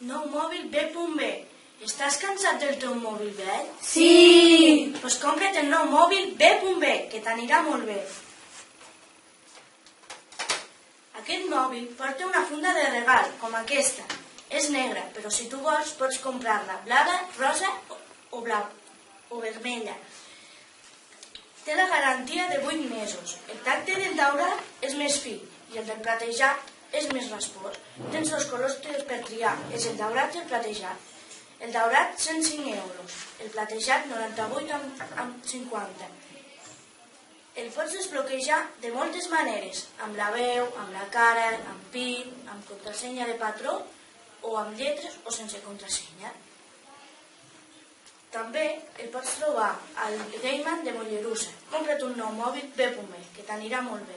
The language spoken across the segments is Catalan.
Nou mòbil B.B. Estàs cansat del teu mòbil vell? Sí! Doncs compra't el nou mòbil B.B, que t'anirà molt bé. Aquest mòbil porta una funda de regal, com aquesta. És negra, però si tu vols pots comprar-la blava, rosa o blau, o vermella. Té la garantia de 8 mesos. El tacte del daurat és més fi i el del platejat és més raspós. Tens dos colors per triar, és el daurat i el platejat. El daurat 105 euros, el platejat 98,50. El pots desbloquejar de moltes maneres, amb la veu, amb la cara, amb PIN, amb contrasenya de patró, o amb lletres o sense contrasenya. També el pots trobar al Gaiman de Mollerussa. Compra't un nou mòbil B.B, que t'anirà molt bé.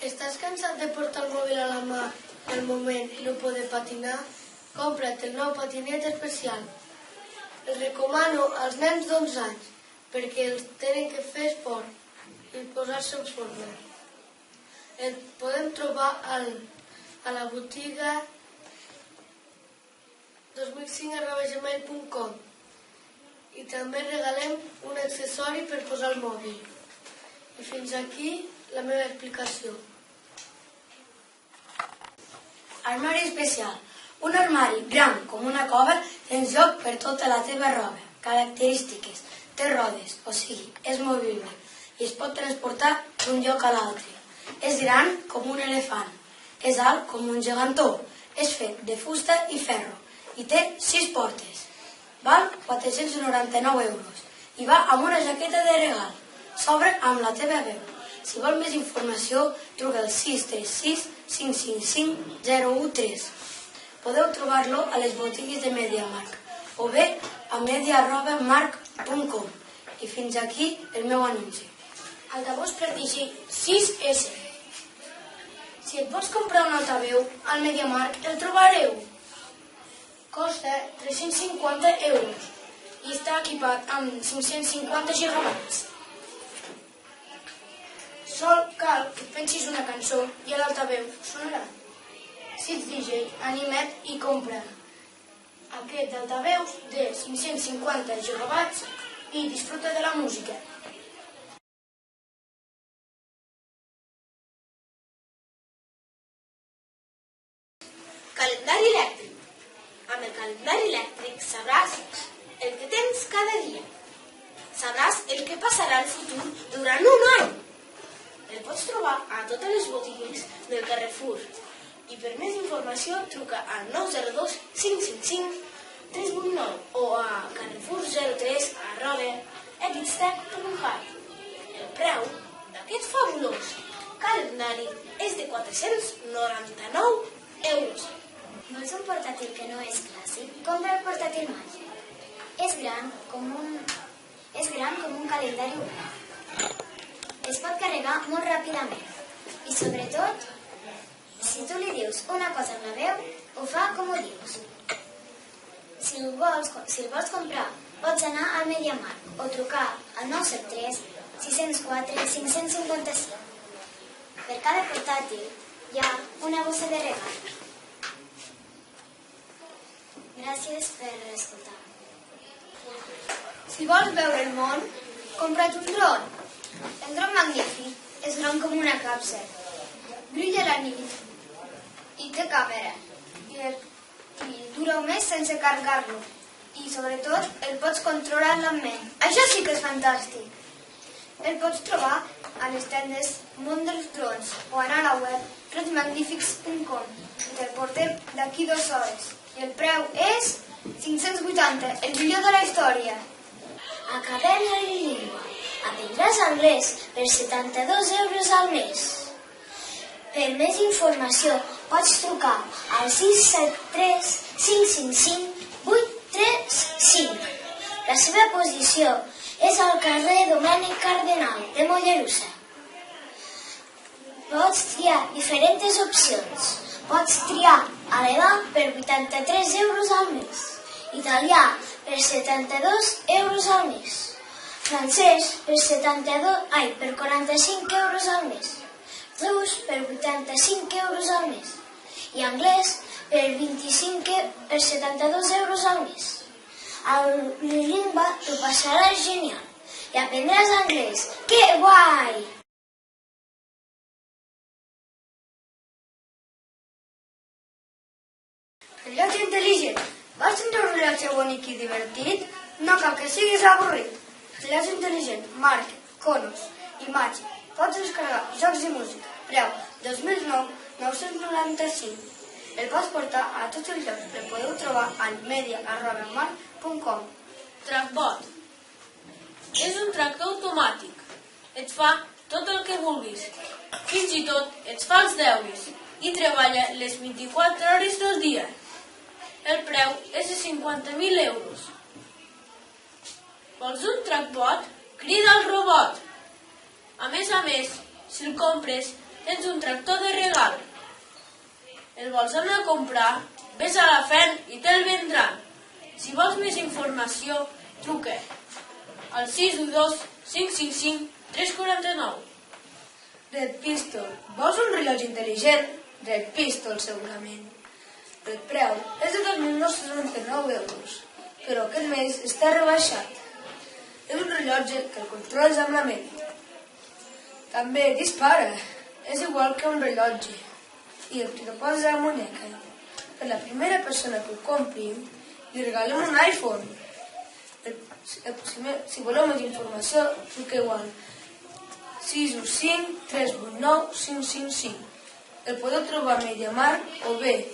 Estàs cansat de portar el mòbil a la mà al moment i no poder patinar? Compra't el nou patinet especial. El recomano als nens d'11 anys, perquè els tenen que fer esport i posar-se en forma. El podem trobar a la botiga 2005@gmail.com i també regalem un accessori per posar el mòbil. I fins aquí la meva explicació. Armari especial. Un armari gran com una cova, tens lloc per tota la teva roba. Característiques. Té rodes, o sigui, és movible i es pot transportar d'un lloc a l'altre. És gran com un elefant. És alt com un gegantó. És fet de fusta i ferro i té 6 portes. Val 499 euros i va amb una jaqueta de regal. S'obre amb la teva veu. Si vol més informació, truca al 636 555 013. Podeu trobar-lo a les botigues de MediaMarkt o bé a media@markt.com. I fins aquí el meu anunci. Altavós Prodigy 6S. Si et vols comprar un altaveu, al MediaMarkt el trobareu. Costa 350 euros i està equipat amb 550 GB. Sol cal que pensis una cançó i l'altaveu sonarà. Si ets DJ, anima't i compra aquest altaveu de 550 GB i disfruta de la música. Calendari elèctric. Amb el calendari elèctric sabràs el que tens cada dia. Sabràs el que passarà al futur durant un any. El pots trobar a totes les botigues del Carrefour. I per més informació truca al 902 555 389 o a carrefour03@editstech.cat. El preu d'aquest fabulós calendari és de 499 euros. Vols un portàtil que no és clàssic? Compra el portàtil màgic. És gran com un calendari obert. Es pot carregar molt ràpidament i, sobretot, si tu li dius una cosa amb la veu, ho fa com ho dius. Si el vols comprar, pots anar al MediaMarkt o trucar al 973 604 555. Per cada portàtil hi ha una bossa de regal. Gràcies per escoltar. Si vols veure el món, compra't un dron. El dron magnífic és gran com una capsa. Brilla a la nit i té càmera. I dura un mes sense carregar-lo. I, sobretot, el pots controlar amb ment. Això sí que és fantàstic. El pots trobar a les tendes Món dels Drons o anar a la web redmagnifics.com i te'l portem d'aquí 2 hores. I el preu és 580, el millor de la història. Acadèmia Bilingüe. Aprendràs anglès per 72 euros al mes. Per més informació pots trucar al 673 555 835. La seva posició és al carrer Domènec Cardenal de Mollerussa. Pots triar diferents opcions. Pots triar alemany per 83 euros al mes, italià per 72 euros al mes, francès per 45 euros al mes, rus per 85 euros al mes i anglès per 72 euros al mes. Al Lingua t'ho passaràs genial i aprendràs anglès. ¡Qué guai! Rellotge intel·ligent. Vols tenir un rellotge bonic i divertit? No cal que siguis avorrit. Rellotge intel·ligent, marca, conos, imatge. Pots descarregar jocs i música. Preu 2009,995. El pots portar a tots els llocs. El podeu trobar al media@mar.com. Trackbot. És un tractor automàtic. Et fa tot el que vulguis. Fins i tot et fa els deures. I treballa les 24 hores del dia. El preu és de 50.000 euros. Vols un trackbot? Crida al robot. A més, si el compres, tens un tractor de regal. El vols anar a comprar? Ves a la FEN i te'l vendran. Si vols més informació, truca al 612 555 349. Red Pistol. Vols un rellotge intel·ligent? Red Pistol, segurament. El preu és de 2.999 euros, però aquest mes està rebaixat. És un rellotge que el controles amb la ment. També dispara. És igual que un rellotge. I el que posa a la muñeca. Per la primera persona que ho compri, li regalem un iPhone. Si voleu més informació, truqueu al 615 389 555. El podeu trobar a MediaMarkt o bé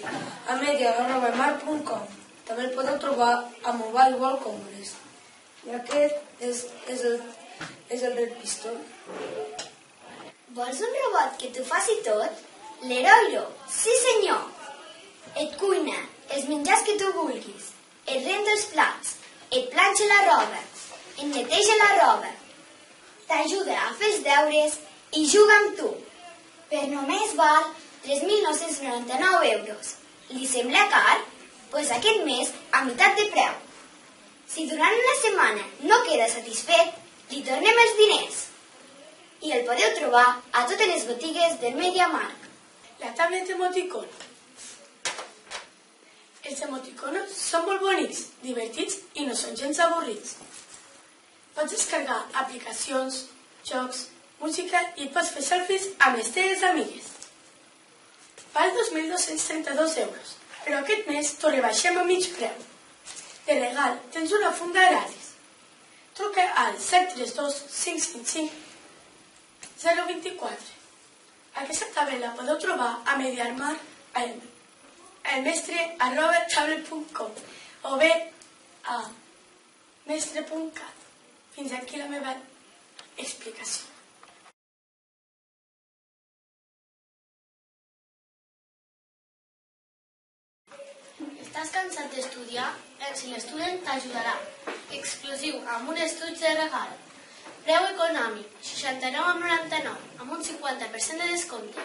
a media@mar.com. També el podeu trobar a Mobile World Congress. I aquest és el Red Pistol. Vols un robot que t'ho faci tot? L'Heroiro, sí senyor! Et cuina els menjars que tu vulguis, et renta els plats, et planxa la roba, et neteja la roba, t'ajuda a fer els deures i juga amb tu. Per només val 3.999 euros. Li sembla car? Doncs aquest mes a meitat de preu. Si durant una setmana no queda satisfet, li tornem els diners. I el podeu trobar a totes les botigues del MediaMarkt. La tablet emoticon. Els emoticonos són molt bonics, divertits i no són gens avorrits. Pots descarregar aplicacions, jocs, música i et pots fer selfies amb les teves amigues. Val 2.232 euros, però aquest mes t'ho rebaixem a mig preu. De regal tens una funda gratis. Truca al 732 555 024. Aquesta taula podeu trobar a MediaMarkt al mestre@tablet.com o bé a mestre.cat. Fins aquí la meva explicació. Estàs cansat d'estudiar? Exil Student t'ajudarà. Exclusiu, amb un estuig de regal. Preu econòmic, 69,99, amb un 50% de descompte.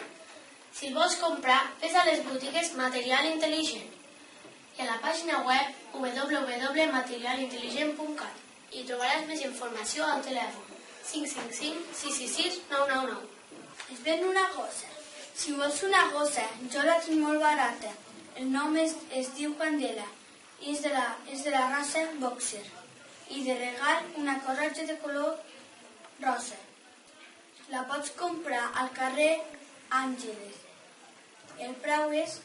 Si el vols comprar, ves a les botigues Material Intel·ligent i a la pàgina web www.materialintel·ligent.cat i trobaràs més informació al telèfon 555 666 999. Es ven una gossa. Si vols una gossa, jo la tinc molt barata. El nom es diu Candela i és de la raça Boxer. I de regal una corretja de color rosa. La pots comprar al carrer Àngeles. El preu és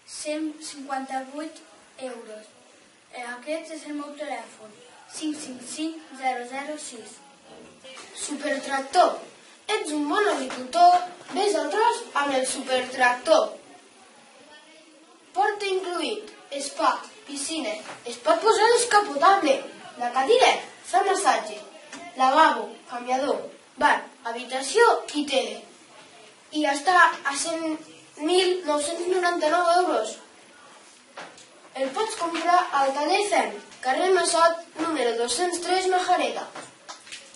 158 euros. Aquest és el meu telèfon, 555 006. Supertractor. Ets un bon agricultor, ves al tros amb el supertractor. Porta incluït, spa, piscina, es pot posar descapotable, la cadira, fa massatge, lavabo, canviador, bar, habitació i tele. I està a 100.999 euros. El pots comprar al taller FEM, carrer Massot, número 203, Majareta.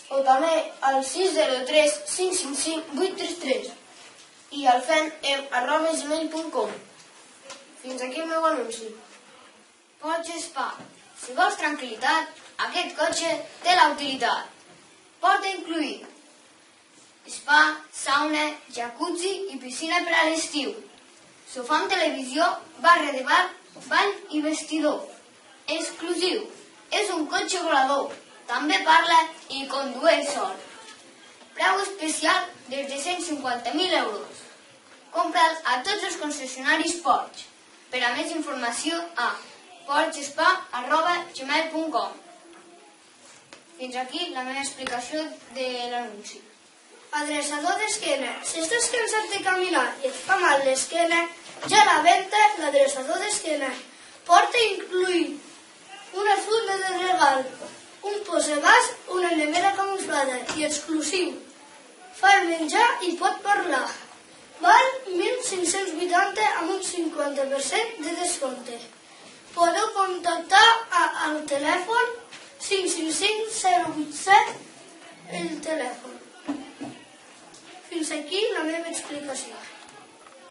O també al 603 555 833 i al fem@gmail.com. Fins aquí el meu anunci. Cotxe Spa. Si vols tranquil·litat, aquest cotxe té la utilitat. Porta incluït spa, sauna, jacuzzi i piscina per a l'estiu. sofà amb televisió, barra de bar, bany i vestidor. Exclusiu. És un cotxe volador. També parla i condueix sol. Preu especial des de 150.000 euros. Compra'l a tots els concessionaris Porsche. Per a més informació a porschespa@gmail.com. Fins aquí la meva explicació de l'anunci. Adreçador d'esquena. Si estàs cansat de caminar i et fa mal l'esquena, ja a la venda l'adreçador d'esquena. Porta incluït una funda de regal, un posabàs, una nevera camuflada i exclusiu. Fa el menjar i pot parlar. Val 1.580 amb un 50% de descompte. Podeu contactar al telèfon 555-087, el telèfon. Fins aquí la meva explicació.